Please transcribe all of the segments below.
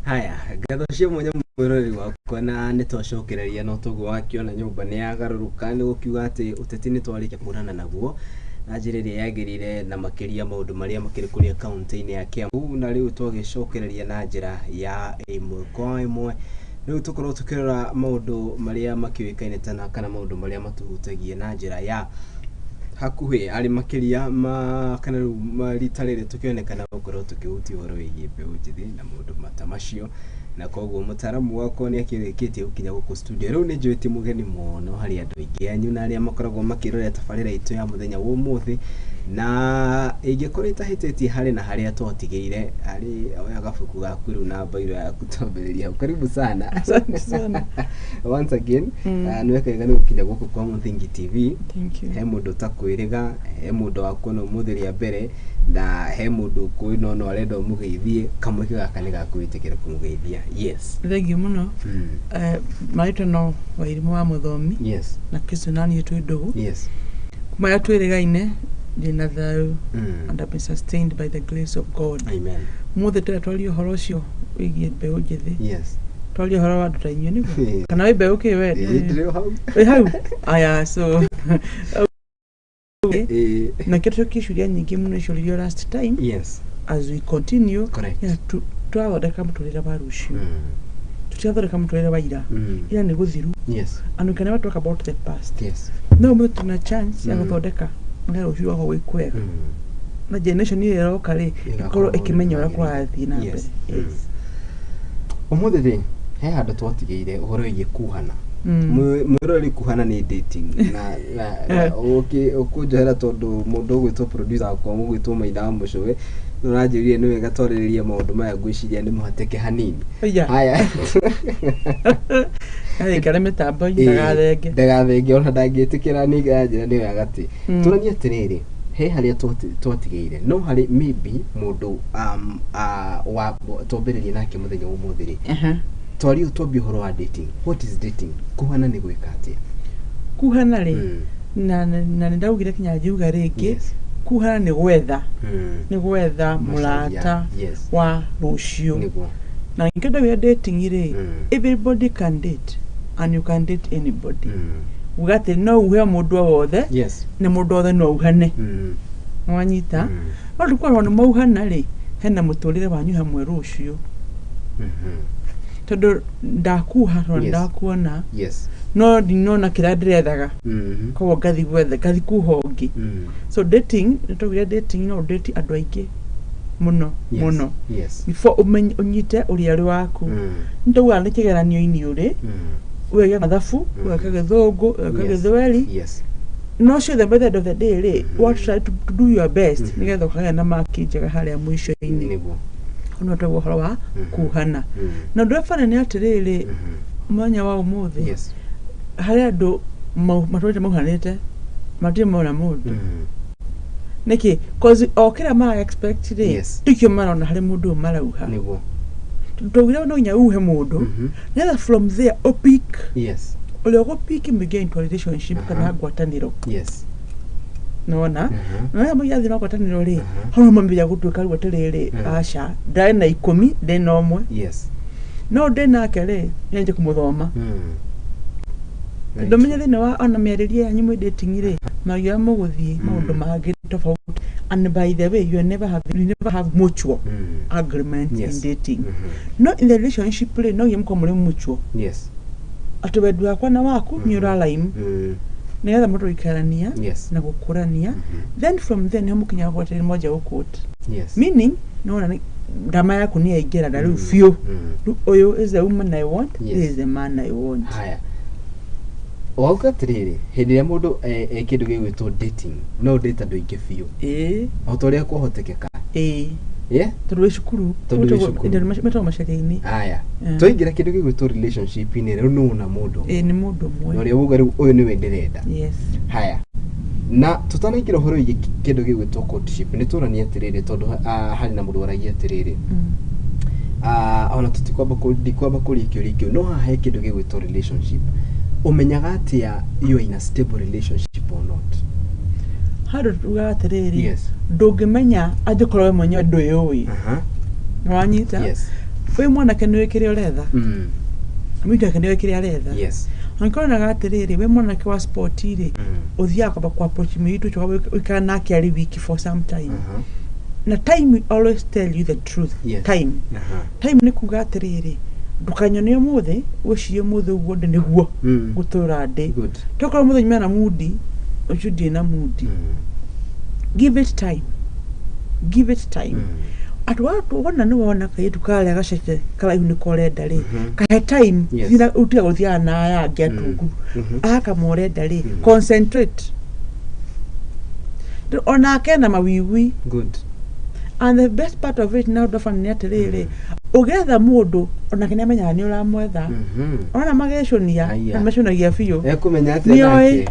Haya, gathocio mwenye mwirori wakwa na nitwacokereria no tugwakiona nyumba ni yagaruruka ni gukiuga ati uteti ni twarikia kurana naguo na njira iria yagirire na makiria maundu maria makiri kuria kaunti-ini ya Kiambu na riu twagicokereria na njira ya imwe kwa imwe. Riu tukorwo tukirora maundu maria makiwikaine tana kana maundu maria matuhutagia na njira ya hakuhi ari makiria kana riu marita riri tukionekana gukorwo tukihutia uhoro wigie mbeu njithi na maundu matamacio na koguo mutaramu wako ni akirikitie gukinya guku studio. Riu ni njwiti mugeni muno hari andu aingi anyu na aria makoragwo makirorera tabarira itu ya muthenya wa umuthi na ingikorwo itahititie hari na haria twatigire ari oya gabuku gaku riu na bairo ya kutombereria. Karibu sana. Asante sana. Once again ni wekega ni gukinya guku kwa Muthingi TV. Thank you. He mundu takwiriga, he mundu wakuona umuthiria mbere na he mundu kuino no arenda umugeithie kamweke gaka ni gakwitikira kumugeithia. Yes. Thank you muno. Maitwa no wairimu wa muthomi. Yes. Na Kristo nani yetu ndugu. Yes. Kuma twirigaine ndina thayu and I've been sustained by the grace of God. Amen. Muthe twari uhoro ucio wigie mbeu njithi. Yes. Twari uhoro wa ndutainyo niguo. Kana we mbeu ki we. Ndire hau. Hau. Aya so na kitu kishuria nyingi muno icio last time. Yes. As we continue, correct. Yeah, twathondeka muturire wa rucio. Tutathondeka muturire wa ira. Ira ni guthiru. Yes. And we can never talk about the past. Yes. No we tuna chance ya guthondeka na rucio wa gwikwega. Na generation ile iroka ri ikorwo ikimenya ura kwathi na mbere. Yes. Umuthi he handu twatigeire uhoro wigie kuhana. Mwirori kuhana ni dating na ukunjohera tondu mundu ugwitwo producer akwa mugwitwo Maitha Mucowe nurajirie ni wega twariririe maundu maya ngwiciria ni muhateke hanini. Haya ai kare mitambo ndagathenge ona ndangietikira ni njira ni wega ti turania atiriri he haria twatigeire no hari maybe mundu wa twambiririe nake muthenya umuthiri twari utwambia uhoro wa dating. What is dating? Kuhana ni gwika atia? Kuhana ri na ndaugire kinya njuga ringi kuhana ni gwetha ni gwetha mulata wa rucio na ngenda we dating ri everybody can date and you can date anybody. Ugate no uhe mundu wothe ni mundu wothe no uhane wanyita no kwa no mauhana ri hena muturire wanyu hamwe rucio todo ndakuha ro ndakuona no dinona kira ndirethaga ko gathi gwethe gathi kuhongi so dating nitogire dating no date andu aingi muno muno before unyite uri ari waku ndoga ni kigeranio ini uri wege mathafu wege githungu wege githweri no show the method of the day what try to do your best nigetha ukagea na maki njega haria mwisho ini no twa uhoro wa kuhana na ndwefana ni atiriri mwanya wa umuthi hari andu matwete mauhanite matire mona mundu niki cause okira ma expect ri tukio mara na hari mundu marauha niguo tugira no nya uhe mundu neither from there opik ule opik begin to relationship kana gwataniro nona na mo yathi no gwataniro ri hano mambia gutwika gwatiriri acha ndai na 10 de nomwe no de na kere nje kumuthoma ndomenya thina wa ona miaririe yanyu mwe dating ri magia muguthie maundu mangi tofauti and by the way you never have mutual agreement in dating no in the relationship ri no yemko muri mutual atubedu akwa na waku ni uralign nigetha mundu ikarania na gukurania then from then hamukinya gwatere moja ukut meaning no ndama yaku ni yaingira na riu fio uyu is the woman I want, this is the man I want. Haya wauga tiriri hindi ya mundu kindu gigwitwo dating no date andu ingi fio autoria kuhotekeka tuwe shukuru ndio metoa mashakaini. Haya toingira kindu gigwitwo relationship ni riu nuna mundu ni mundu mwe no ria uga riu uyu ni we ndirenda. Haya na tutanaingira horo igi kindu gigwitwo courtship ni turania atiriri tondu hari na mundu waragia atiriri ona tutikwamba kurikio rikio no hahe kindu gigwitwo relationship umenyaga atia you in a stable relationship or not? Haro tugatiriri ndungimenya aje korwe mwenye ndoyoi nwanyita we mwana kenwe kire oretha mwita kenwe kire aretha yes ankona gatiriri we mwana ke wa sport ire uthia kwa approach mitu chwa ikana kiari wiki for some time na time we always tell you the truth time time ni kugatiriri ndukanyone muthe wiciye muthe ugo ndi niguo gutura ndi tokora muthe nyana mudi ushudi na mudi give it time atwatu wona ni wona kayitu kale agaceke kala ihu ni korenda ri kahe time thina utiga guthia na ya ngetungu aka morenda ri concentrate ona kena mawiwi good and the best part of it now dofa ni atiriri ugetha mundu ona kenya menya ni uramwetha ona mageshonia na mashonagia fiyo kumenya atire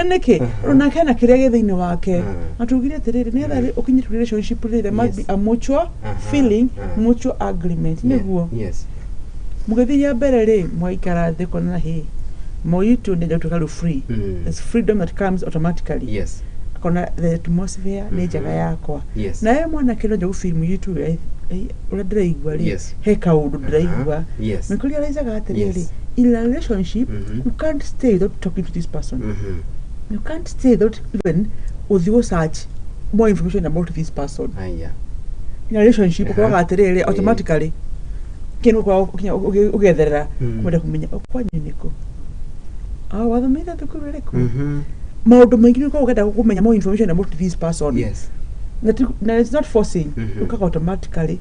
nake ona kena kirege thiini wake atugire atiriri ni tha ukinyite relationship there must be a mutual feeling mutual agreement niguo yes mugethiya mbere ri mwaikara thi kona hi moyitu ndi total free there's freedom that comes automatically yes kona the atmosphere ni jaga yakwa na ye mwana kino nja film yitu ura draigwa ri he kaundu draigwa mikuli alaiza gatiriri in a relationship you can't stay without talking to this person you can't stay without even uthio search more information about this person in a relationship kwa gatiriri automatically kinu kwa ugetherera kumenda kumenya okwanyu niko wathomera tukurereko maundu maingi ni ugenda kumenya more information about this person yes that it's not forcing ukaka automatically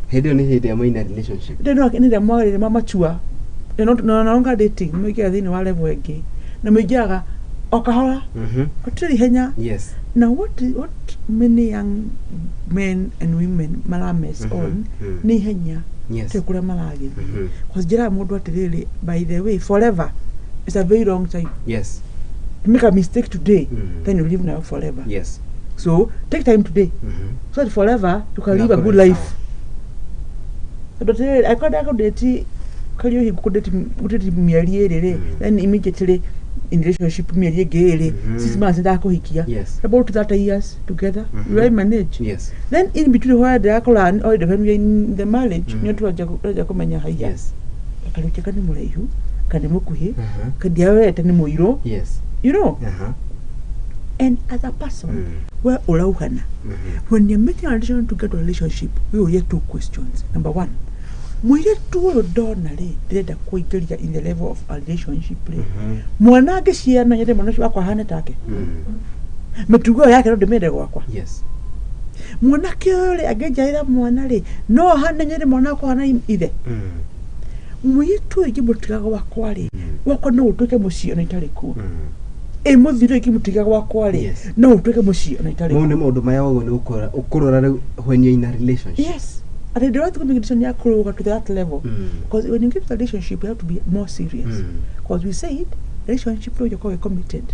hedo ni hede mo in a relationship no ni the more mamachua no longer dating mwiki athini wa level ege na mwijaga okahora otiri henya yes now what many young men and women malames on ni henya yes tekure malagi cause jira mundu atiriri by the way forever it's a very long time yes to make a mistake today then you live now forever yes so take time today so that forever you can live a good life but I can't date kali yo kudate mieri ere then immediately in relationship mieri ege 6 months ndako hikia about 30 years together you will manage yes then in between where they are learn or when we in the marriage you to aja kumenya haya yes kali cheka ni mureihu kani mukuhi kadiawe tani muiro yes you know and as a person where Kuuhana when you're making a decision to get a relationship we will get 2 questions. Number 1, mwiye tuwo donale direda kuigeria in the level of a relationship mwana agiciana nyende mwana cio akwa hane take mitugo yake ndo ndimende gwakwa yes mwana kiore agejaira mwana ri no hane nyende mwana akwa hana ithe mwiye tuwo igimutigaga wakwa ri wakwa no utuke mucio na itari ku muthiro ikimutiga gwakwa ri no utuke mucio na itari mu ni maundu maya wago ni ukurora when you're in a relationship yes and they don't make decision ya kuruga to that level because when you get a relationship you have to be more serious because we said relationship no you're committed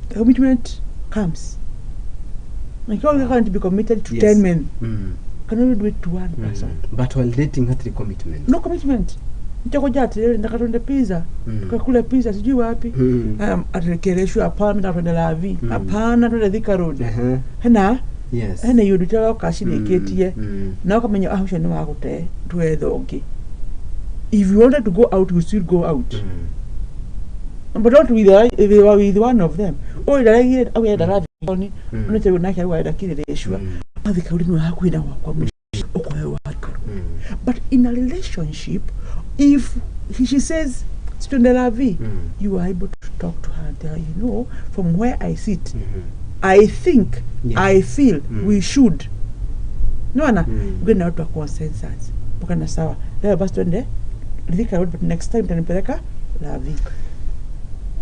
the commitment comes like you can't be committed to 10 men can only do it to one person but while dating hat commitment no commitment nitako jati leo ndakatonda pizza tukakula pizza sijui wapi atekeleshwa hapana ndakenda la vi hapana ndo Thika Road hena yes hena yudutala kashineketie na ukamenya ahusha ni wagute twethongi if you wanted to go out you still go out but not with one of them or direct away the ravi unete unaka wa dakireshwa Thika Road no hakuina wakwa okwe wako but in a relationship if she says you are able to talk to her there, you know, from where I sit I think I feel we should no na we're going to a consensus bukana sawa leo basi twende Thika Road but next time tanipeleka Lavi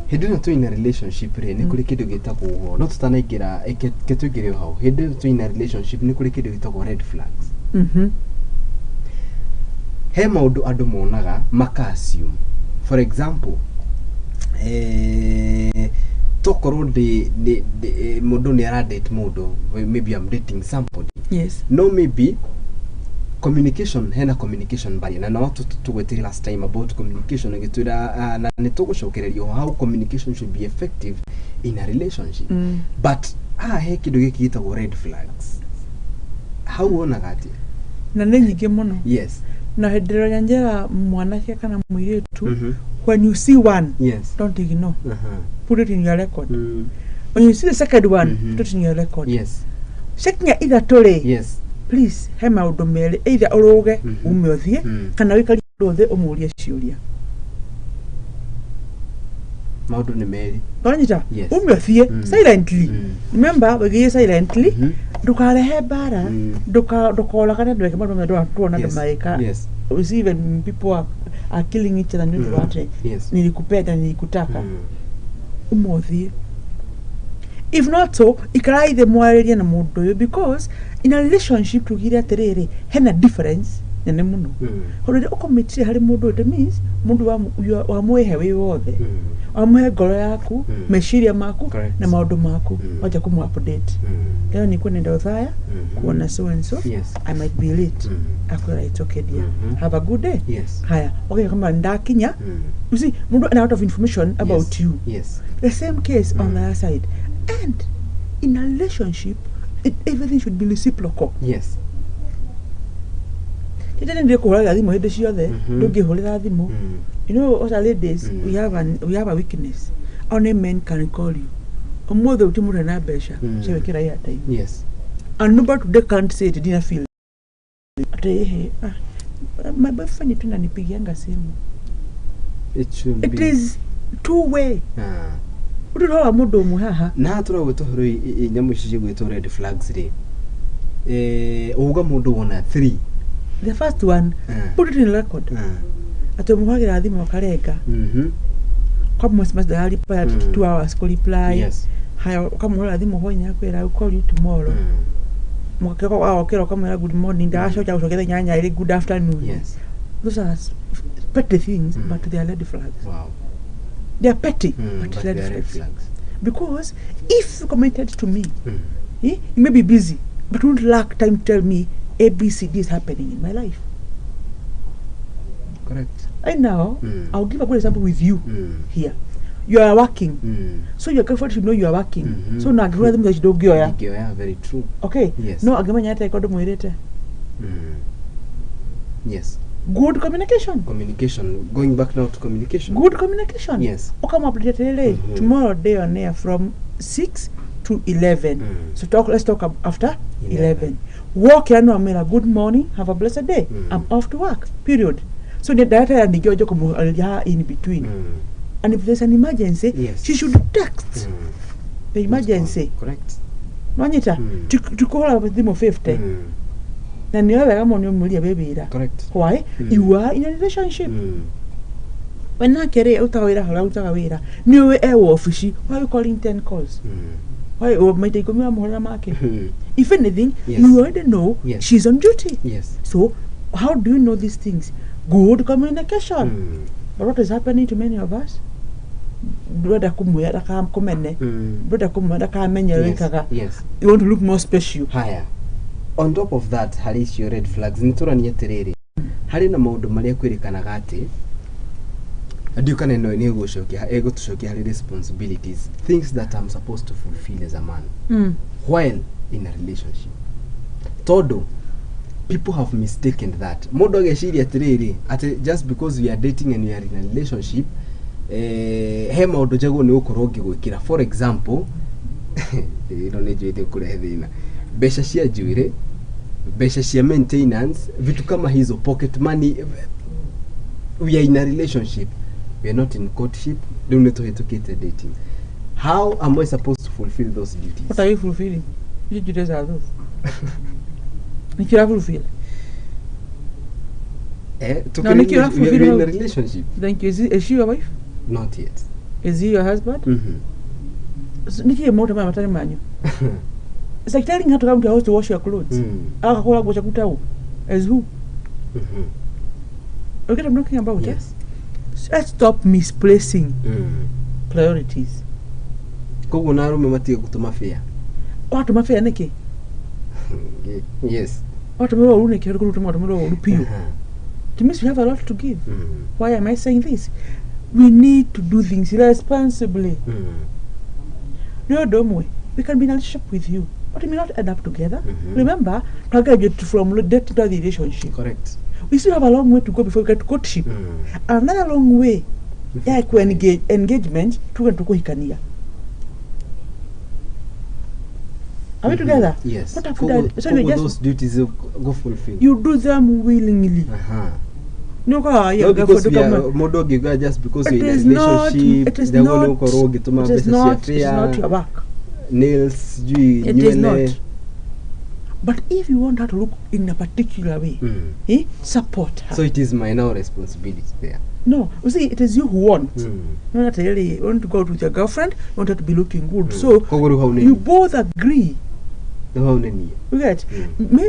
hindi tu in a relationship re ni kuri kindu gitagwo no tutanaingira ketugire hau hindi tu in a relationship ni kuri kindu gitagwo red flags he maundu andu monaga makasium for example tokorwo de mundu ni ara date mundu maybe I'm dating somebody no maybe communication hena communication barrier na no tugwetire last time about communication ngitwira na nitugucokererio how communication should be effective in a relationship but he kindu giki gitagwo red flags how wona gati na nĩ nyingĩ mũno. Yes. Na hĩndĩ ĩrĩa njĩra mwanake kana mũirĩtu, when you see one, don't ignore. Put it in your record. When you see the second one, put it in your record. Yes. Shekinya either tole. Yes. Please, he maũndũ merĩ, either ũrũge ume ũthiĩ kana wĩkari ũndũ thĩ ũmũũrie ciũria. Maũndũ nĩ merĩ. Baranyita, ume ũthiĩ silently. Remember, wĩgĩe silently. Ndukarehe mbara, ndukoragane andũ eke maũndũ marĩa tuona andũ maeka. Yes. We see even people are killing each other nĩũndũ wa atĩ nilikupenda nilikutaka. Ume ũthiĩ. If not so, ikarai the mwarĩria na mũndũ ũyũ, because in a relationship tugire atĩrĩrĩ, hena difference nene mũno. Hĩndĩ ũkomĩtire harĩ mũndũ ũyũ, means mũndũ wamũhe wĩ wothe, wamũhe ngoro yaku, meciria maku na maũndũ maku, waja kũmũ-update. Leo nikuwa nenda Othaya kuona so and so, I might be late. Akwĩra it's okay dear, have a good day. Haya, okay, kama ndakinya, you see, mũndũ ana out of information about you. The same case on the other side. And in a relationship, everything should be reciprocal. Yes. You know, as ladies, we have a weakness. Only men can call you. Yes. And nobody today can't say it didn't feel. My boyfriend is it is two-way. Na turawe tohoro nyamu ici gwitwo red flags ri uga mundu wona 3. The first one, put it in record. Atomuhagira thimu akarenga. Kama must dali pa 2 hours ko reply. Yes. Haya kama hora thimu honya kwera I'll call you tomorrow. Mukeko wao kero kama good morning dasho cha ushogeza nyanya ile good afternoon. Yes. Those are petty things, but they are red flags. Wow. They are petty, but they are red flags. Because if you committed to me, you may be busy, but won't lack time to tell me ABCD is happening in my life. Correct. Right now, I'll give a good example with you here. You are working, so your girlfriend should know you are working. So now, them that you don't go. Very true. Okay. Yes. No, yes. Good communication. Communication. Going back now to communication. Good communication. Yes. Okay, tomorrow day on air from 6 to 11. So let's talk after 11. Walk here no amela. Good morning. Have a blessed day. I'm off to work. Period. So the data and the in between. And if there's an emergency, she should text the emergency. Correct. Manita to call up with them of 50. Correct. Why? You are in a relationship. When I carry out why are you calling 10 calls? Why might take market? If anything, you already know she's on duty. Yes. So how do you know these things? Good communication. But what is happening to many of us? Brother kumwera kam komene. Brother kumwera kam menyereka. Yes. You want to look more special. Higher. On top of that, hari icio red flags nituranie tiriri. Hari na maundu maria kwirikanaga ati adiukane no ni gucokia tucokia hari responsibilities, things that I'm supposed to fulfill as a man while in a relationship. Todo people have mistaken that. Mundu ageciria tiriri ati just because we are dating and we are in a relationship he maundu jago ni ukorwo ngigwikira. For example, ino ni jwite kurehe thina. Besha cia juire, besha cia maintenance, vitu kama hizo, pocket money. We are in a relationship. We are not in courtship. Don't need to educate dating. How am I supposed to fulfill those duties? What are you fulfilling? Which duties are those? Which you have fulfilled? We are in a relationship. Thank you. Is she your wife? Not yet. Is he your husband? It's like telling her to come to the house to wash your clothes. As who? Okay, I'm talking about. Yes. Let's stop misplacing priorities. What am I fair, Nicky? Yes. What am I going to to means we have a lot to give. Why am I saying this? We need to do things responsibly. No, don't we? We can be in a relationship with you, but we may not end up together. Remember, to graduate from date to the relationship. Correct. We still have a long way to go before we get to courtship. Another long way, engagement to go hikania. Are we together? Yes. What have so those duties go fulfill. You do them willingly. No, because we are modogi just because you're in a relationship. It is not your work. Nails, it is not. But if you want her to look in a particular way, support her. So it is my now responsibility there. No, you see, it is you who want. Not really. You want to go out with your girlfriend, you want her to be looking good. So you both agree. You get?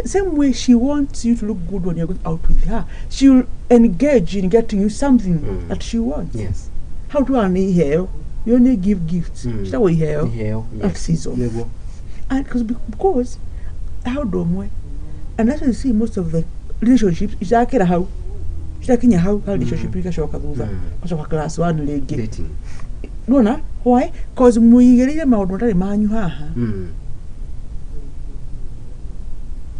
Same way she wants you to look good when you're going out with her. She will engage in getting you something that she wants. Yes. How do I need here? You only give gifts. That's what we have. That season. And because how do we? And that's why you see most of the relationships is like how. It's like how relationship you can show a class one leg dating. No, no. Why? Because we get them out.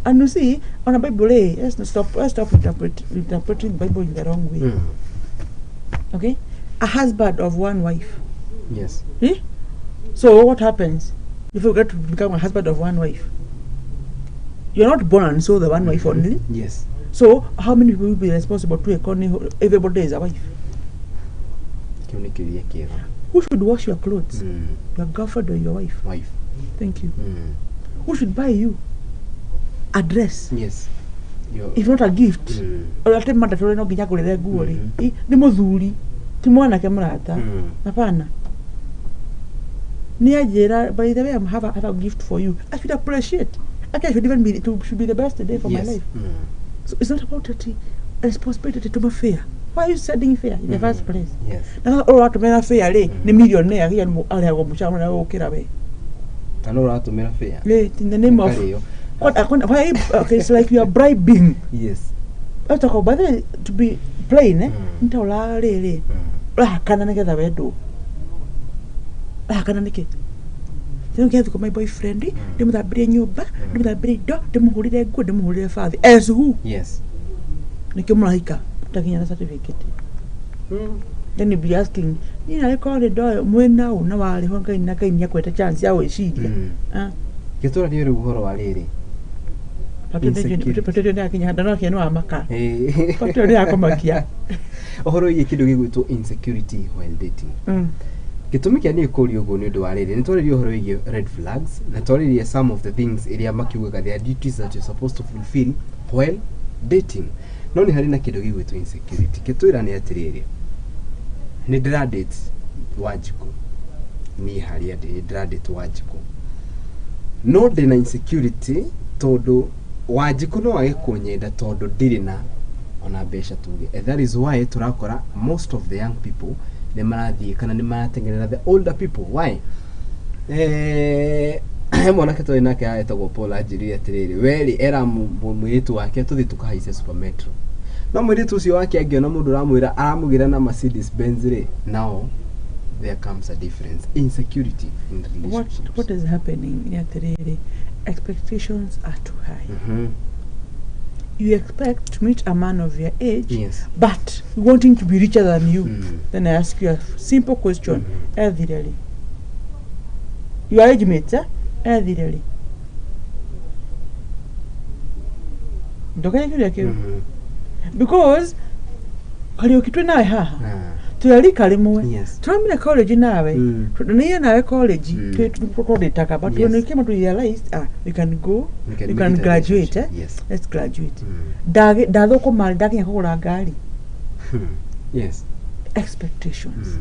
And you see, on a Bible, let's stop interpreting the Bible in the wrong way. Okay? A husband of one wife. Yes. So what happens if you get to become a husband of one wife? You're not born and so the one wife only. Yes. So how many people will be responsible to economy? Everybody is a wife. Who should wash your clothes? Your girlfriend or your wife? Wife. Thank you. Who should buy you a dress? Yes. If not a gift, or a time that no ginya kulele guori. Ni muthuri. Ti mwana ke mrata. Hapana. Ni ajira, by the way, I have a gift for you. I should appreciate. Okay, should even be should be the best day for my life. So it's not about a responsibility to be fair. Why are you setting fair in the first place? Yes. Now, all to make fair, the millionaire here and I'll have a muchacho okay away. I know how to make fair. In the name of what? Why? Okay, it's like you are bribing. Yes. I talk about it to be plain, eh? Into la really. Can I get a window? Can I get? Don't get to my boyfriend, them that bring you back, them that bring dog, them who did good, them who did father. As who? Yes. Nikumlaika, taking a certificate. Then you be asking, I call the door when now, I want to get a chance. I will see. You told you who are lady. But I don't know a maca. But I come back here. Or you could go to insecurity while dating. Gitumi kia ni kuri ugo ni do already nitori yo red flags nitori some of the things area makiuga their duties that you're supposed to fulfill while dating no ni hari na kido gigwito insecurity kitwira ni atiriri ni date wajiko ni hari ade date wajiko no de na insecurity todo wajiko no agikunyenda todo ndiri na ona besha tuge and that is why turakora most of the young people the older people. Why? Mwana keto inake aetagwo Paul ajiri atiriri weri era mwitu wake tuthi tukahaise super metro no mwitu ucio wake angiona mundu ramwira aramugira na Mercedes Benz ri now there comes a difference insecurity in the relationships. What is happening in atiriri expectations are too high. You expect to meet a man of your age, but wanting to be richer than you. Then I ask you a simple question. Elderly. Your age mates, elderly. Because tuyali kalimu tuamina college nawe tudania nawe college tutaka but when we came to realize we can go we can graduate let's graduate dadoko mal dakinya kugura gari expectations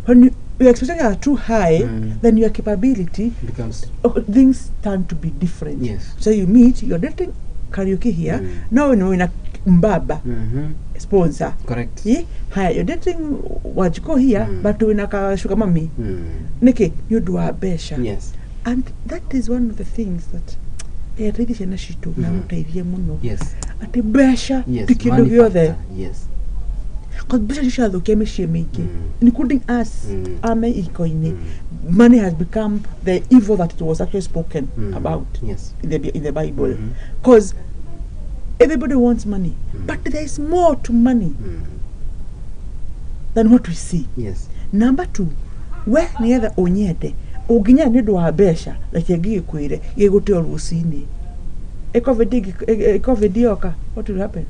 when your expectations are too high then your capability becomes things turn to be different so you meet you're dating karaoke here now you know in a mbaba sponsor correct you're dating wajiko here but unaka sugar mami niki you do a besha and that is one of the things that really shena shito na mutaithie muno ati besha tikindo giothe Because Bishop Shado came making, including us, money has become the evil that it was actually spoken about in the Bible. Because everybody wants money, but there is more to money than what we see. Yes. Number 2, where near the Onyede, Oginya Nido Abesha, like a gay query, you go to Rusini. A covidioka, what will happen?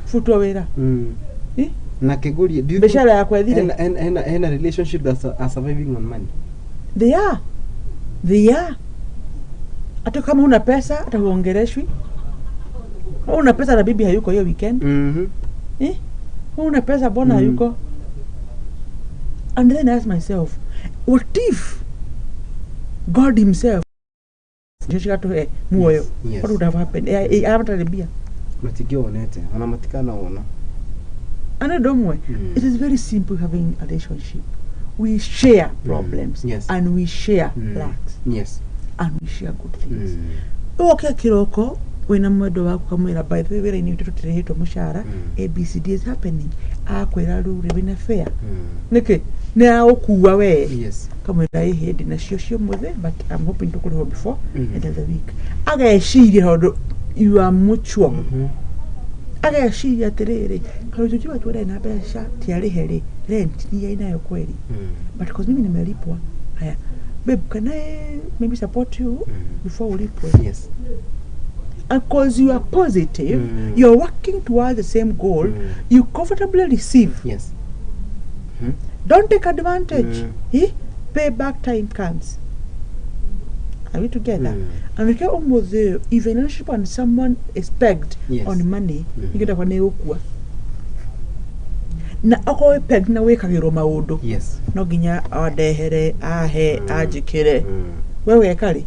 Futuavera. Nakeguri, do you think and a relationship that are surviving on money? They are. Hata kama una pesa, hata huongereshwi. Una pesa na bibi hayuko hiyo weekend. Una pesa bona hayuko. And then I ask myself, what if God himself what would have happened? I haven't had a beer. And I don't know. It is very simple having a relationship. We share problems and we share lacks. Yes. And we share good things. Okay, Kiroko, when I'm by the way, I need to trade to Mushara, ABCD is happening. Aqueraru Revena Fair. Neke, now Kuawe. Yes. Come with I head in a show with it, but I'm hoping to go before another week. I see how you are mutual. I see at the lady. How do you do what I never shot? Tiari Harry, rent, near query. But because me in Maripo, babe, can I maybe support you before we leave? Yes. And because you are positive, you're working towards the same goal, you comfortably receive. Yes. Don't take advantage. Payback time comes. Are we together? And we get almost there. If a relationship and someone expect on money, you get a one. Na ako peg na we kagiro maodo. Yes. No ginya adehere ahe ajikere. Where we carry?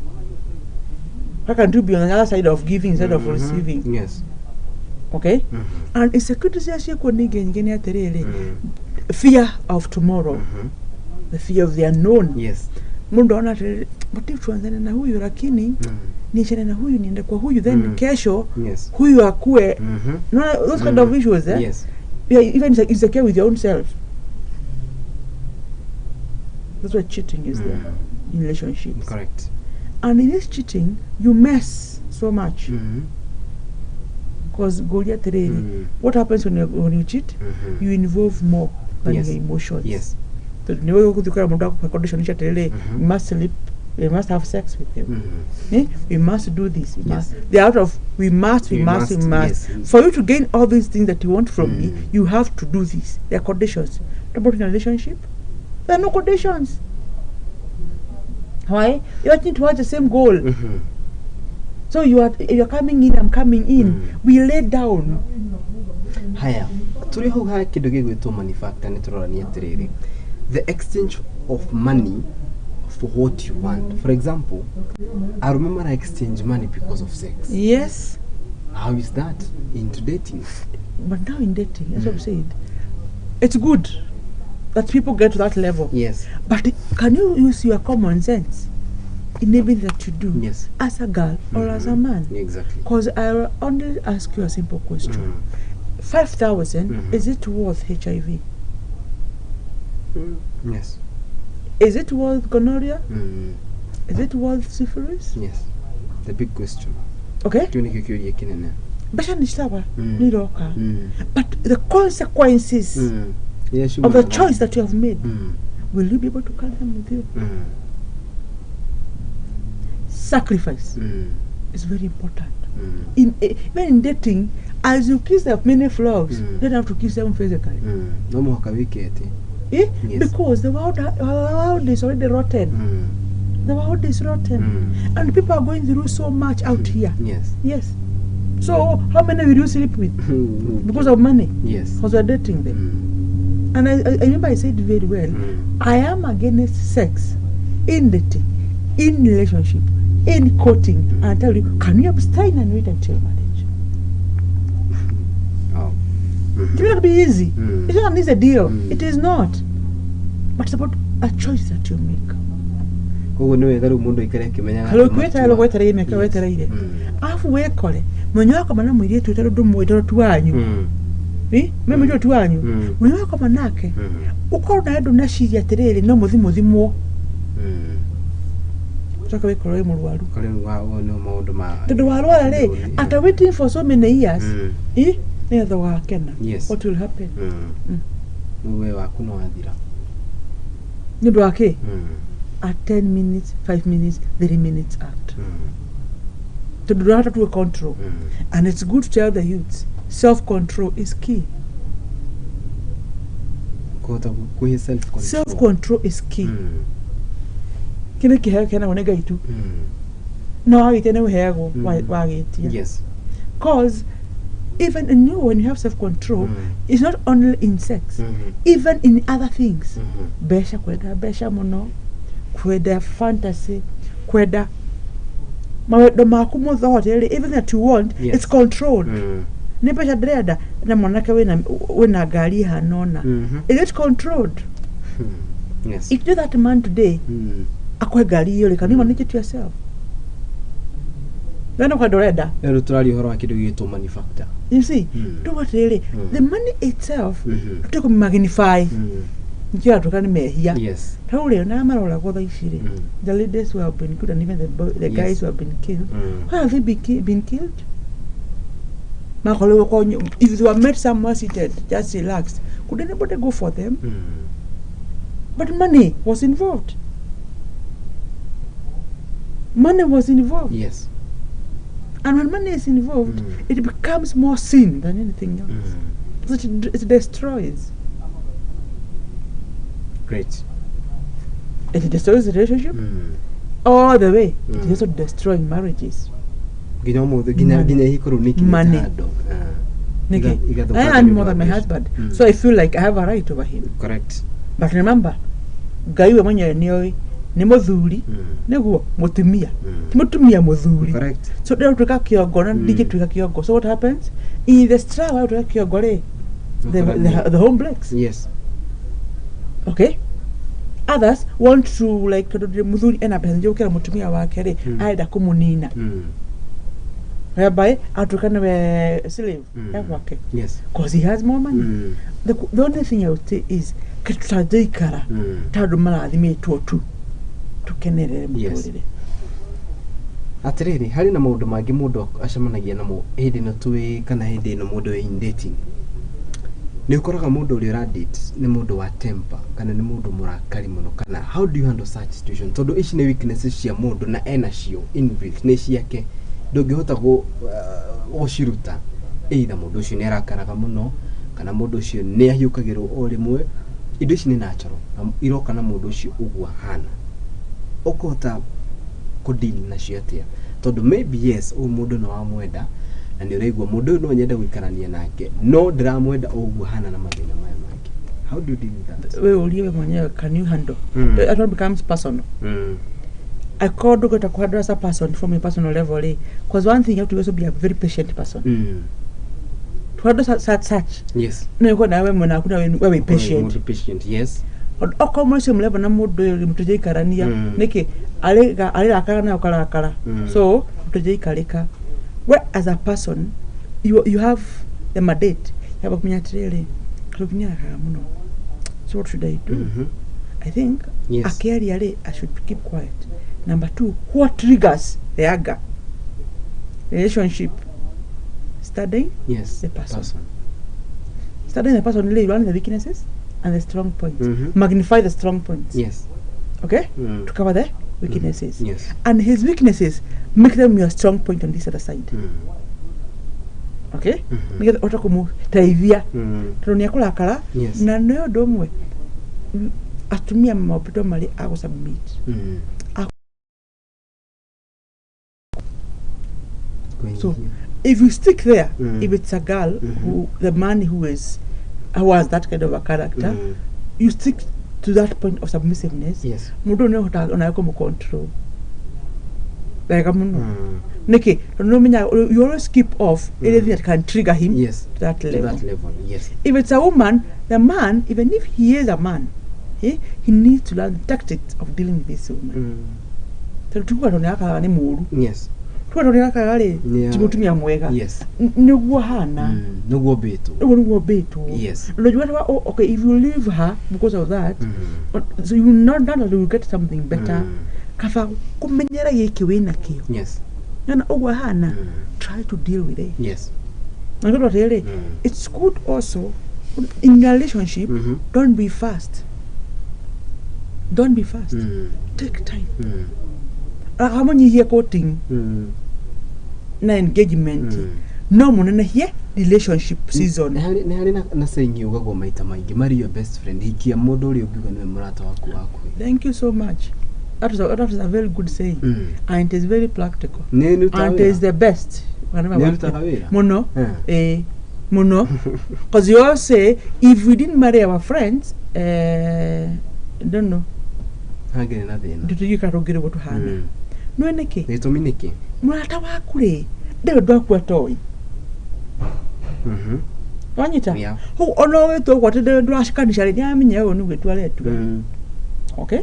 How can you be on the other side of giving instead of receiving? Yes. Okay? And it's a criticism fear of tomorrow. The fear of the unknown. Yes. Mundo ona but if tuanzane na huyu lakini niachane na huyu niende kwa huyu then kesho huyu akue. No, those kind of issues there. Yes. You are even insecure with your own self. That's why cheating is there in relationships. Correct. And in this cheating, you mess so much. Because what happens when you cheat? You involve more than your emotions. Yes. So you must sleep. We must have sex with him. We must do this. The out of we must. Yes. For you to gain all these things that you want from me, you have to do this. There are conditions. What about in a relationship? There are no conditions. Why? You're working towards the same goal. So you're coming in, I'm coming in. We lay down. Haya. Turi ho ha kidogo gweto manufacture netorania tiriri. The exchange of money for what you want. For example, I remember I exchanged money because of sex. Yes. How is that into dating? But now in dating, as I've said, it's good that people get to that level. Yes. But can you use your common sense in everything that you do? Yes. As a girl or as a man? Exactly. Because I will only ask you a simple question. 5,000, is it worth HIV? Yes. Is it worth gonorrhea? Is it worth syphilis? Yes. The big question. Okay? But the consequences of the choice that you have made, will you be able to carry them with you? Sacrifice is very important. Even in dating, as you kiss them many frogs, you don't have to kiss them physically. Yes. Because the world is already rotten. The world is rotten. And people are going through so much out here. Yes. So how many will you sleep with? Because of money. Yes. Because we are dating them. And I remember I said very well, I am against sex in dating, in relationship, in courting. And I tell you, can you abstain and wait until marriage? It will not be easy. It's not an easy deal. It is not. But it's about a choice that you make. Hello, meme ndio tuanyu wewe kwa manake uko na ndo na shiri atiriri no muthimwo Toka we koroi murwaru kale wao no maundu ma tondu warwara ri after waiting for so many years ne the wakena what will happen we waku no athira ni ndo wake at 10 minutes 5 minutes 3 minutes out to do that to control and it's good to tell the youths self control is key. Self control is key. Kile kihe kana onega itu no agitene uhego wagitia yes cause even in you when you have self control it's not only in sex even in other things besha kwenda besha mono kwenda fantasy kwenda mawedo maku muthotere everything that you want it's controlled ne besha dreda na mwanake wena gari hanona is it controlled yes if you that man today akwe gari yo le kanima manage it yourself then kwa doreda ero turali horo akido yito manufacture you see do what really the money itself to magnify nkia tukani mehia yes taule na marola kwa ishire the ladies who have been killed and even the guys who have been killed why have they been killed makolo ko if you are met somewhere seated just relax could anybody go for them but money was involved. Money was involved. Yes. And when money is involved, it becomes more sin than anything else. So it destroys. Great. It destroys the relationship all the way. It is also destroying marriages. Money. I am more than my husband, so I feel like I have a right over him. Correct. But remember, gaiwe mwenye nioi ni muthuri niguo mutumia mutumia muthuri. Correct. So they tuka kiongo na dije tuka kiongo. So what happens in the struggle tuka kiongo le the home breaks. Yes. Okay. Others want to like muthuri ena benjo kera mutumia wake le aida kumunina whereby atukana we slave wake. Yes. Because he has more money. The only thing I would say is ketutadeikara tadu marathimitwo tu tukenerere muturire. Atiriri hari na maundu mangi mundu acemanagia namo hindi no twi kana hindi no mundu in dating ni ukoraga mundu uri ra date ni mundu wa temper kana ni mundu murakari muno kana how do you handle such situation tondu ici ni weaknesses cia mundu na ena cio in weakness yake ndungihota guciruta either mundu ucio ni arakaraga muno kana mundu ucio ni ahiukagirwo o rimwe indo ici ni natural iroka na mundu ucio ugwa hana ukota kudeal na cio atia tondu maybe yes o mundu no amwenda na ni uregwa mundu no nyenda gwikarania nake no ndiramwenda ugwa hana na mathina maya make. How do you deal with that? We uliwe mwenyewe, can you handle it all becomes personal. I called to go to address a person from a personal level because one thing you have to also be a very patient person. To address such yes no you go na we patient yes okomo se mleva na mudu mtuje karania niki ale akara na akara so mtuje karika where as a person you have the mandate you have kumyatirele kunyaka muno. So what should I do? I think I should keep quiet. Number 2, what triggers the anger? Relationship. Studying the person. Studying the person, really learn the weaknesses and the strong points. Magnify the strong points. Yes. Okay? To cover the weaknesses. Yes. And his weaknesses, make them your strong point on this other side. Okay? Make it otakumu taivia. Tunia kulakala. Na no domwe. Atumia mabito mali ako submit. So if you stick there, if it's a girl who the man who has that kind of a character, you stick to that point of submissiveness. Yes. Mudo no unayako control. Like Nikki, you always skip off anything that can trigger him to that level. Yes. If it's a woman, the man, even if he is a man, he needs to learn the tactics of dealing with this woman. Yes. twatorera kagari timutumia mwega niguo hana niguo beto unajua okay if you leave her because of that so you not that you will get something better kafa kumenyera giki wina kio na ugwa hana try to deal with it ngoro rere it's good also in a relationship don't be fast take time akamonyi here courting na engagement no munene here relationship season ne hari na sengi ugago maita maingi marry your best friend hikia mundu uri ugiuga niwe murata waku. Thank you so much. That is a very good saying and it is very practical and it is the best mono mono because you all say if we didn't marry our friends don't know hagere na thina ndio tugikarugire gutu hana no eneke nituminiki murata waku ri ndewe ndwaku atoi wanyita hu ono wetu gwate ndewe ndwashikanisha ri amenya yo ni gwetware tu okay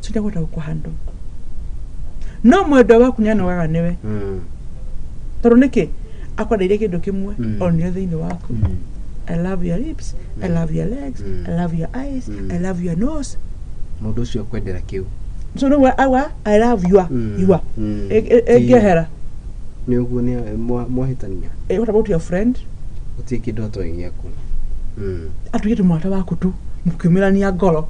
tuja gwata kuhando no mwendo waku nyana waga newe toro niki akwadeire kindu kimwe onio thiini waku I love your lips, I love your legs, I love your eyes, I love your nose. Mundu ucio kwendera kiu. So no I love you. You are. Egehera. Ni uguo ni mohitania. What about your friend? Utie kindu atoingia ku. Atugitu mwata waku tu mukimirania ngoro.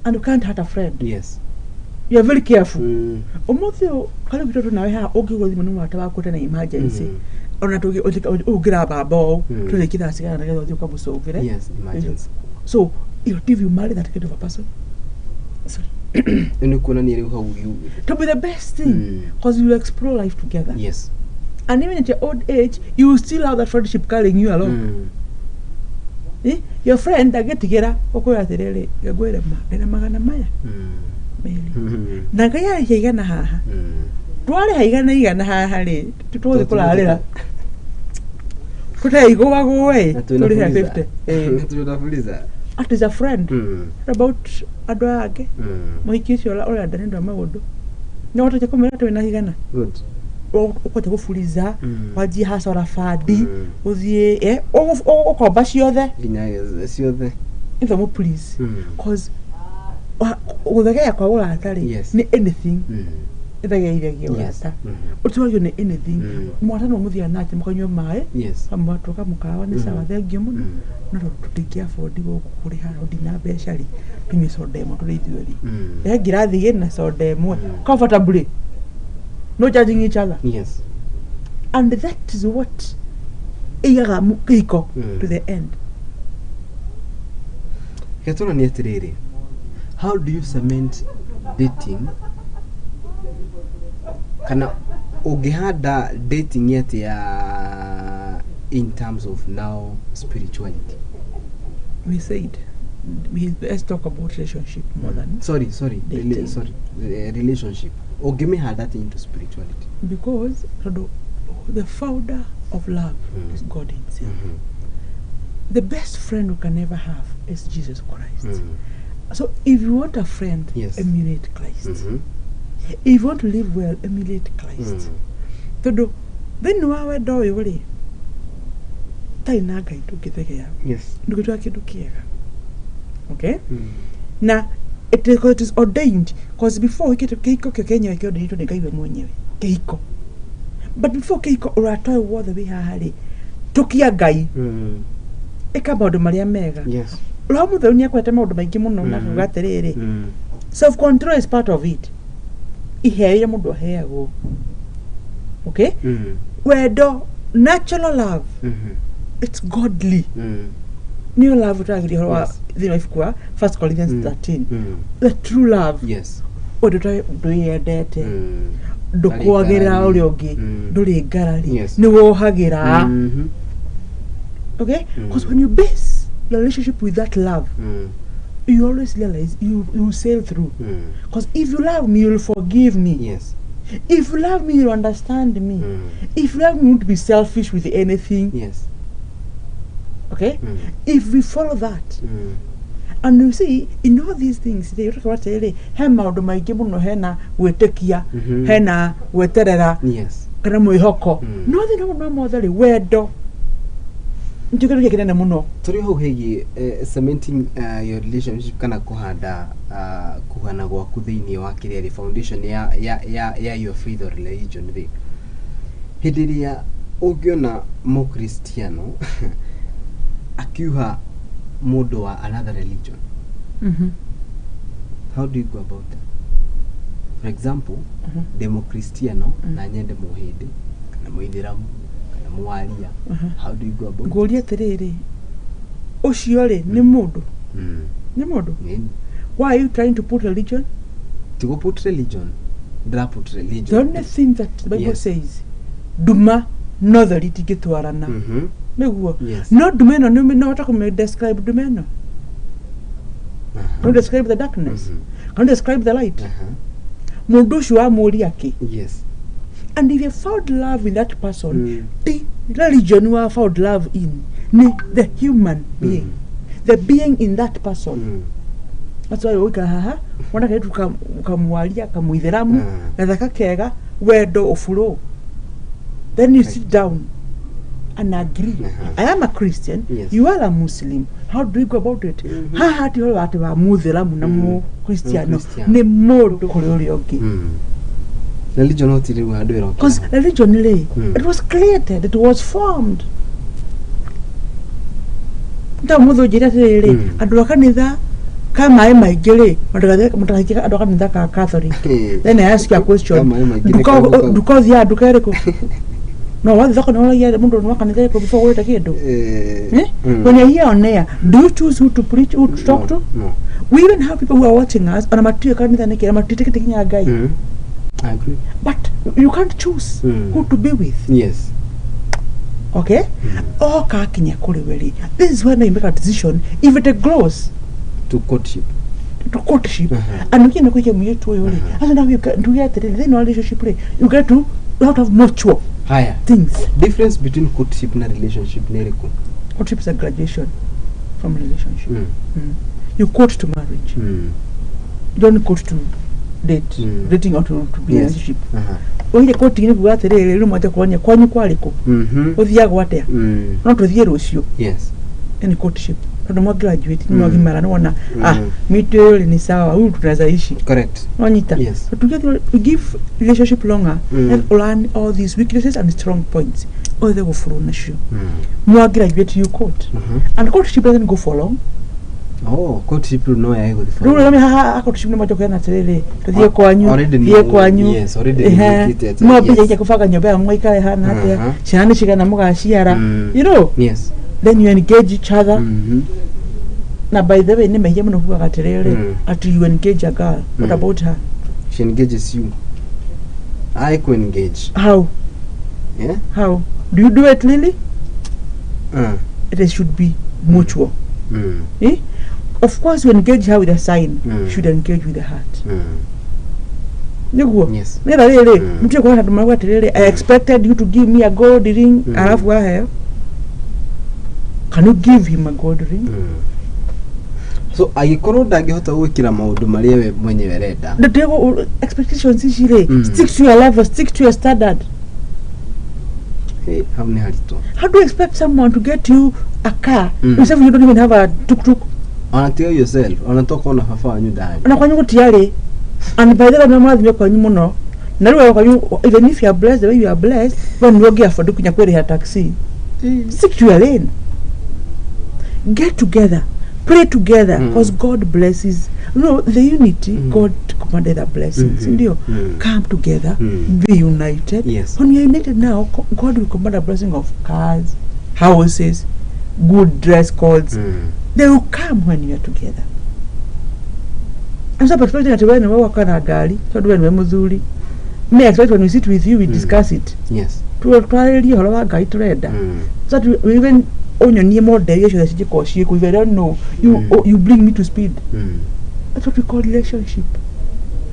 And you can't hurt a friend. Yes. You are very careful. Omothio kale bitoto nawe ha ogigothi muno mwata waku tena emergency. Ona tugi ugira babo tuli kida sigara na gedo kwa busovire. Yes, emergency. So if you marry that kind of a person, sorry. To be the best thing, because you will explore life together. Yes. And even at your old age, you will still have that friendship carrying you along. Your friend that get together, okoya terere, yagwere ma, ena magana maya. Meli. Nagaya higana haha. Twale haigana igana haha le, tutole kulalera. Kuta igo wago we. Tuli 50. Tunafuliza. At is a friend about adwage muhikisi ola ndendo mawodo no watu chakomera to na higana good ukote kufuliza waji hasa ora fadi uthie okoba ciothe ginya ciothe if mo please cause uthagaya kwa ura atari ni anything ithagaya ithagaya urata utuwayo ni anything mwata no muthia nati mukanywa mai amwa toka mukawa ni sawa thengio muno no tutikia afford go kuri harodi na becari tunywe soda emo tureithiori ngirathi gina soda emo comfortably no judging each other and that is what igaga mukiko to the end. Ketona ni atiriri, how do you cement dating kana ugihada dating yet ya in terms of now spirituality? We said let's talk about relationship more than relationship. Or give me how that into spirituality, because the founder of love is God himself. The best friend you can ever have is Jesus Christ. So if you want a friend, emulate Christ. If you want to live well, emulate Christ. Todo then wawe do yuri taina gai to githegea. Ndugitu akidu kiega. Okay? Na it is ordained because before kito keiko Kenya kyo ndito ne gaiwe mwenyewe. Keiko. But before keiko uratoe wothe we hahari tukia gai. Eka maundu maria mega. Ro muthe ni akwete maundu maingi muno na ugaterere. Self control is part of it. Iheye mundu aheago. Okay? Wendo natural love. It's godly. New love utagiri the ifkwa 1 Corinthians 13. The true love. Odo doyedete. Dokwagira uri ogi nduri ngarari ni wohagira. Okay? Because when you base your relationship with that love, you always realize you sail through. Because if you love me, you'll forgive me. If you love me, you'll understand me. If you love me, you won't be selfish with anything. Okay? If we follow that, And you see, in all these things, they talk about he maundu maingi muno hena gwitikia, hena gweterera, kana mwihoko. No they don't know more than wendo. Ntikero kinene muno. Turi ho hegi cementing your relationship kana kuhanda kuhana gwaku thiini wa kiria foundation ya your faith or religion ri. Hidiria ungiona mo Kristiano akiuha mundu wa another religion. How do you go about that? For example, demo Kristiano na nyende muhindi kana muithiramu kana muaria. How do you go about? Goria terere. Ucio ri ni mundu. Ni mundu. Why are you trying to put religion? To go put religion. Dra put religion. The only thing that the Bible says, duma no the litigitwarana. Meguo. No dumeno no talk me describe dumeno. Don't describe the darkness. Don't describe the light. Mundu wa muri ake. Yes. And if you found love in that person, the religion you have found love in, the human being, the being in that person. That's why we can wana ketu kamwalia kamuitheramu gathaka kega wendo ofuro. Then you sit down and agree. I am a Christian, you are a Muslim. How do you go about it? Hati holo watu wa muitheramu na mu Christiano ni modu kuriogi. Religion not really because religion it was created, it was formed. Nda mutho jira tere andu akanitha kama ai maigire mutagika andu akanitha ka Catholic. Then I ask you a question. Because ya dukereko. No, what the no ya mundu no akanitha ko before we take do. When you hear on there, do you choose who to preach, who to talk to? No. We even have people who are watching us and amatu akanitha nekira amatu taking a guy. I agree. But you can't choose who to be with. Yes. Okay? Oh, this is when you make a decision. If it grows to courtship. And you and now you get to get then relationship. You get to have mature higher things. Difference between courtship and relationship. Courtship is a graduation from relationship. You court to marriage. You don't court to dating or to be in a relationship. When you courting you got a room at the corner, qualico. With Yaguate, not with Yerosio. Yes. Any courtship. No more graduating, no marijuana. Me too, in Isawa, who does a issue. Correct. Anita. Yes. But together we give relationship longer and learn all these weaknesses and strong points. Or they go for an issue. More graduate you court. And courtship doesn't go for long. Oh, courtship no I go for. No, I courtship no matter when I say to the Kwanyu. Yes, already. More big Yakufaka and your bell, Moika Hana, Shanishika Namuga Shiara. You know? Yes. Then you engage each other. Now, by the way, name a human who are after you engage a girl. What about her? She engages you. I could engage. How? Yeah? How? Do you do it, Lily? It should be mutual. Eh? Of course, you engage her with a sign. You should engage with the heart. Yes. I expected you to give me a gold ring. I have wear hair. Can you give him a gold ring? So agikorwo ndangihota gwikira maundu maria we mwenyewe renda. The devil expectations is stick to your level, stick to your standard. Hey, how many harito? How do you expect someone to get you a car if you don't even have a tuk-tuk? Tell yourself, unatoka ona fafa wanyu ndani. Unakwanya kutiare. And by the way, mama adhime kwa nyumono. Naruwa kwa nyumono, even if you are blessed the way you are blessed, when you get for kunya kwere ya taxi. Stick to your lane. Get together. Pray together because God blesses. No, the unity, God commanded the blessings. Come together, be united. Yes. When we are united now, God will command a blessing of cars, houses, good dress codes. They will come when you are together. And so expecting that when we work on a gari, so when we muzuri, may expect when we sit with you, we discuss it. Yes. To try to have a guide to read. So that we even on your near more deviation as you call she if I don't know you bring me to speed. That's what we call relationship.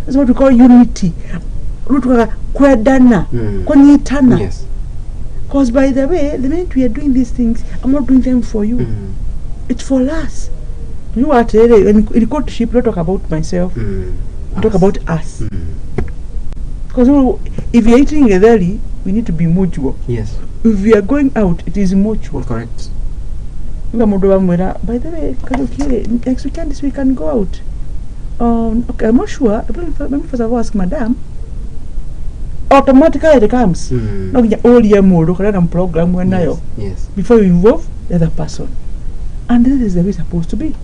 That's what we call unity. Yes. Because by the way, the minute we are doing these things, I'm not doing them for you. It's for us. You are in courtship, don't talk about myself. Talk about us. Because if we are eating together, we need to be mutual. Yes. If we are going out, it is mutual. Correct. By the way, next weekend, this we can go out. Okay, I'm not sure. Let me first of all ask Madam. Automatically it comes. No, all year more program when yes. Before you involve the other person. And this is the way it's supposed to be.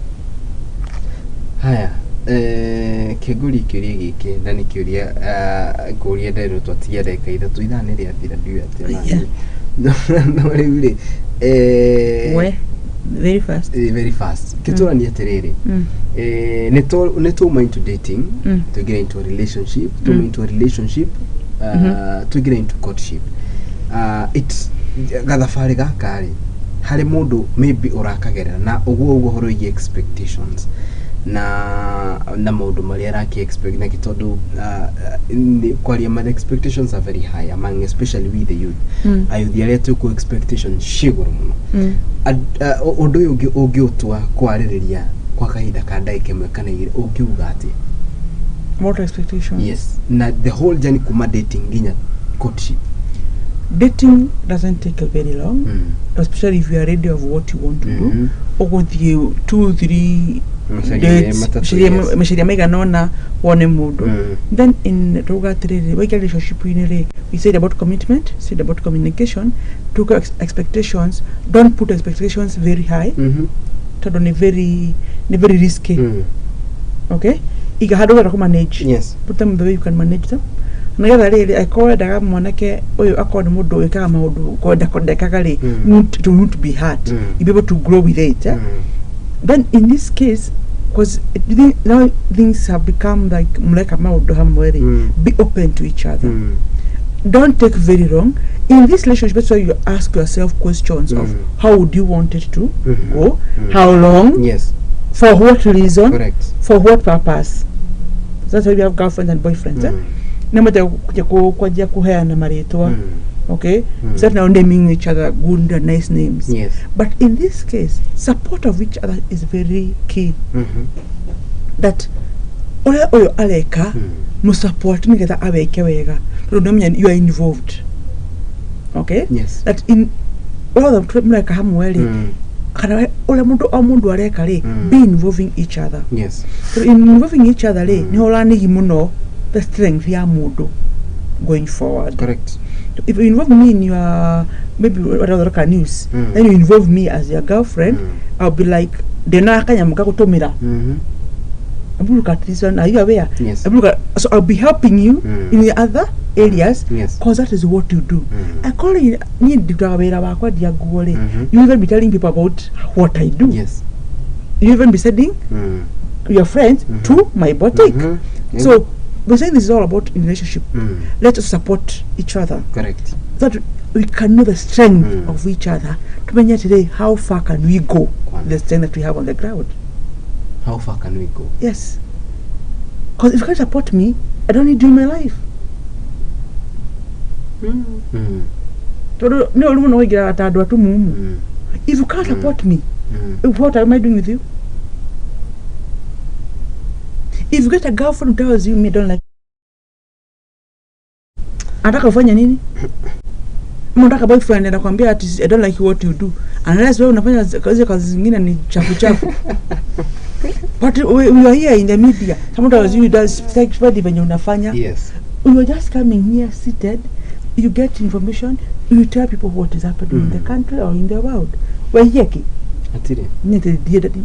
Haya. Keguri kyuria giki na ni kyuria nguria ndero twatia ndeka ithatu ithane ria thira ndiu atia no riu we very fast kitura ni atiriri ne to mind to dating to get into a relationship to get into courtship it's gathabari gakari hari mundu maybe urakagerera na uguo horo ye expectations na maundu maria raki expect na kitondu kwaria my expectations are very high among especially with the youth ayuthi aria tuku expectations shiguru muno undu uyu ungiutwa kwaririria kwa kahinda ka ndaike imwe kana igiri ungiuga ati what expectations? Yes, na the whole journey kuma dating nginya courtship. Dating doesn't take very long, especially if you are ready of what you want to do. Or with you 2-3 dates, mesheria mega nona one mood. Then in relationship we said about commitment, said about communication, took expectations. Don't put expectations very high. Totally very risky. Okay? Igahado to manage. Yes. Put them the way you can manage them. Nagatha I call daga mwanake oyo akora mudo eka maudu ko dakakali to be hard. You be able to grow with it. Then in this case, because now things have become like muleka maudu hamweri, be open to each other. Don't take very long. In this relationship, that's why you ask yourself questions of how would you want it to go, how long, yes, for what reason, correct, for what purpose. That's why we have girlfriends and boyfriends. Namata kuja kuheana maretwa. Okay? So now naming each other good and nice names. Yes. But in this case, support of each other is very key. That oyo aleka musupport nigeta abeke wega. You are involved. Okay? Yes. That in all of them like hamweli. Be involving each other. Yes. So in involving each other, the strength ya mudo going forward. Correct. If you involve me in your maybe other news, then you involve me as your girlfriend, I'll be like, look at this one. Are you aware? Yes. So I'll be helping you in the other areas because that is what you do. I call it you even be telling people about what I do. Yes. You even be sending your friends to my boutique. So we're saying this is all about relationship. Let us support each other. Correct. So that we can know the strength of each other. To today, how far can we go? The strength that we have on the ground. How far can we go? Yes. Because if you can't support me, I don't need you in my life. If you can't support me, what am I doing with you? If you get a girlfriend who tells you me don't like, anataka kufanya nini? Unataka boyfriend anakuambia ati I don't like what you do. Unless wewe unafanya kazi zingine ni chafu. But we are here in the media. Sometimes you does sexual when unafanya. Yes. We were just coming here seated. You get information. You tell people what is happening in the country or in the world. We're here. Atire.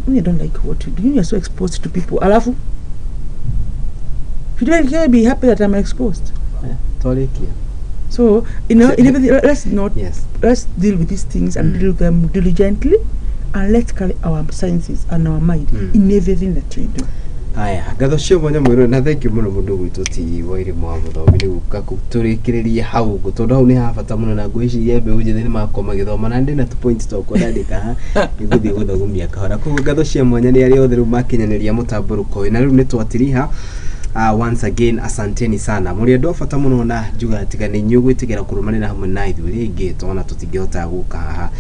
You don't like what you do. You are so exposed to people. Alafu. You don't be happy that I'm exposed. Totally clear. So let's deal with these things and deal with them diligently, and let's carry our senses and our mind in everything that we do. Aya, gathocio mwanya mwiro na thank you muno mundu gwitu ti wairi mwamuthombi ni guka kuturikireria hau gutondu hau ni habata muno na ngwiciria yembe ujithini makoma githoma na ndi na 2 points to kwandika ha iguthi guthagumia kahora kugo gathocio mwanya ni ari otheru makinyaniria mutamburuko na riu ni twatiriha. Once again asanteni sana muri ndo fata muno na juga tigane nyugwitigera kurumanira hamwe na ithu ringi tona tutingihota guka haha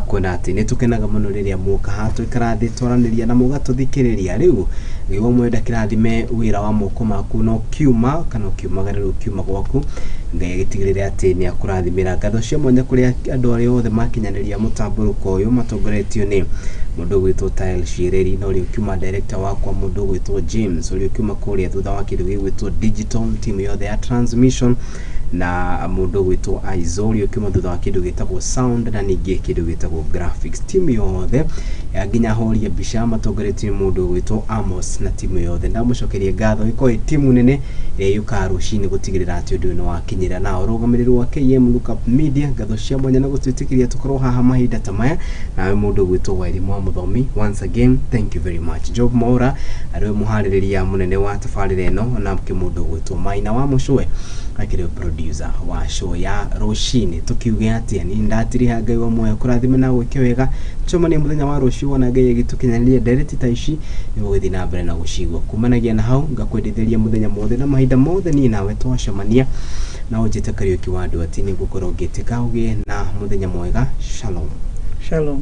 kuona ati ni tukenaga muno riria muka hatu ikarathi twaraniria na mugatuthikiriria riu iwo mwenda kirathime wira wa moko maku no kiuma kana kiumagariru kiuma gwaku ngai gitigirire ati ni akurathimira ngatho cia mwanya kuria andu aria othe makinyaniria mutamburuko uyu matongoretio ni mundu gwitwo Tile Shireri no rio kiuma director wakwa mundu gwitwo James rio kiuma kuria thutha wa kindu gwitwo digital team yothe ya transmission na mundu gwitwo Aizorio kiuma thutha wa kindu gitagwo sound na ningi kindu gitagwo graphics team yothe ya nginya horia bisha matongoretio mundu gwitwo Amos na team yothe ndamucokeria ngatho iko timu nene yuka rucini gutigirira ati undu no wakinyira na urugamiriro wa KM Lookup Media ngatho cia mwanya na gutwitikiria tukorwo haha mahinda tamaya nawe mundu gwitwo Wairi mwa muthomi. Once again thank you very much. Job Maura ariwe muhaririria munene wa tafarire no na mundu gwitwo Maina wa Mucwe akire producer wa show ya rucini tukiuge ati ni ndatiri ha ngai wa moyo kurathime na gwike wega chomani muthenya wa rucio wona ngai gitukinyanĩria ndereti ta ici ni guthi na mbere na gucigwa kumanagia na hau ngakwendithĩria muthenya mothe na mahinda mothe ni nawe twacemania na ujite Kariuki wa andu atini gukorwo ngitika ugie na muthenya mwega. Shalom. Shalom.